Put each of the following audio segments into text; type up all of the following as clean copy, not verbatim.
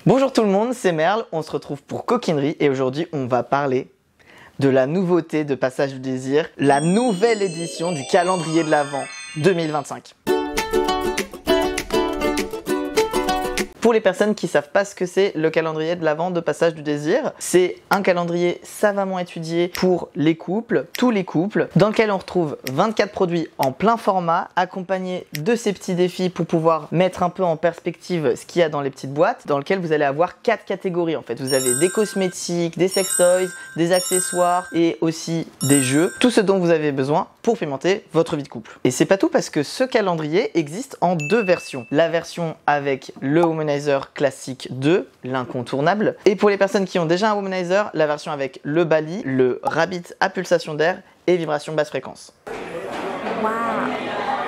Bonjour tout le monde, c'est Merle, on se retrouve pour Coquinerie et aujourd'hui on va parler de la nouveauté de Passage du Désir, la nouvelle édition du calendrier de l'Avent 2025. Pour les personnes qui ne savent pas ce que c'est le calendrier de l'Avent de Passage du Désir, c'est un calendrier savamment étudié pour les couples, tous les couples, dans lequel on retrouve 24 produits en plein format, accompagnés de ces petits défis pour pouvoir mettre un peu en perspective ce qu'il y a dans les petites boîtes, dans lequel vous allez avoir 4 catégories en fait. Vous avez des cosmétiques, des sextoys, des accessoires et aussi des jeux, tout ce dont vous avez besoin pour pimenter votre vie de couple. Et c'est pas tout parce que ce calendrier existe en deux versions. La version avec le Womanizer classique 2, l'incontournable. Et pour les personnes qui ont déjà un Womanizer, la version avec le Bali, le Rabbit à pulsation d'air et vibration basse fréquence. Wow.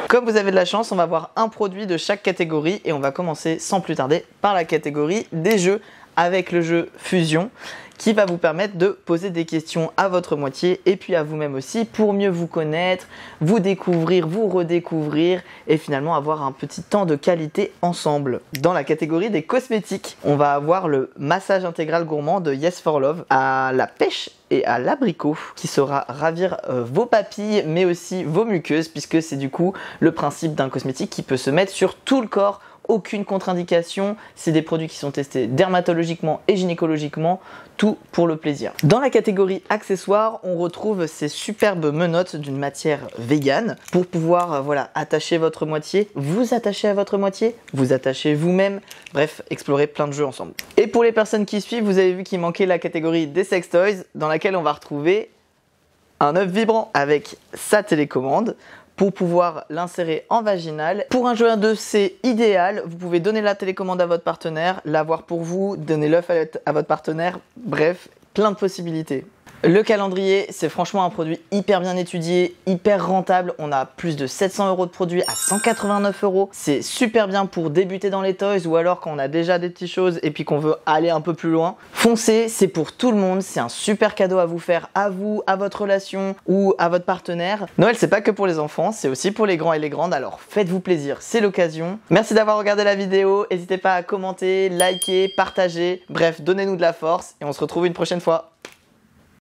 Comme vous avez de la chance, on va voir un produit de chaque catégorie et on va commencer sans plus tarder par la catégorie des jeux avec le jeu Fusion qui va vous permettre de poser des questions à votre moitié et puis à vous-même aussi pour mieux vous connaître, vous découvrir, vous redécouvrir et finalement avoir un petit temps de qualité ensemble. Dans la catégorie des cosmétiques, on va avoir le massage intégral gourmand de Yes for Love à la pêche et à l'abricot qui saura ravir vos papilles mais aussi vos muqueuses puisque c'est du coup le principe d'un cosmétique qui peut se mettre sur tout le corps. Aucune contre-indication, c'est des produits qui sont testés dermatologiquement et gynécologiquement, tout pour le plaisir. Dans la catégorie accessoires, on retrouve ces superbes menottes d'une matière végane pour pouvoir attacher votre moitié, vous attacher à votre moitié, vous attacher vous-même, bref, explorer plein de jeux ensemble. Et pour les personnes qui suivent, vous avez vu qu'il manquait la catégorie des sextoys dans laquelle on va retrouver un œuf vibrant avec sa télécommande pour pouvoir l'insérer en vaginal. Pour un jeu à deux, c'est idéal. Vous pouvez donner la télécommande à votre partenaire, l'avoir pour vous, donner l'œuf à votre partenaire. Bref, plein de possibilités. Le calendrier, c'est franchement un produit hyper bien étudié, hyper rentable. On a plus de 700 € de produits à 189 €. C'est super bien pour débuter dans les toys ou alors quand on a déjà des petites choses et puis qu'on veut aller un peu plus loin. Foncez, c'est pour tout le monde. C'est un super cadeau à vous faire, à vous, à votre relation ou à votre partenaire. Noël, c'est pas que pour les enfants, c'est aussi pour les grands et les grandes. Alors faites-vous plaisir, c'est l'occasion. Merci d'avoir regardé la vidéo. N'hésitez pas à commenter, liker, partager. Bref, donnez-nous de la force et on se retrouve une prochaine fois.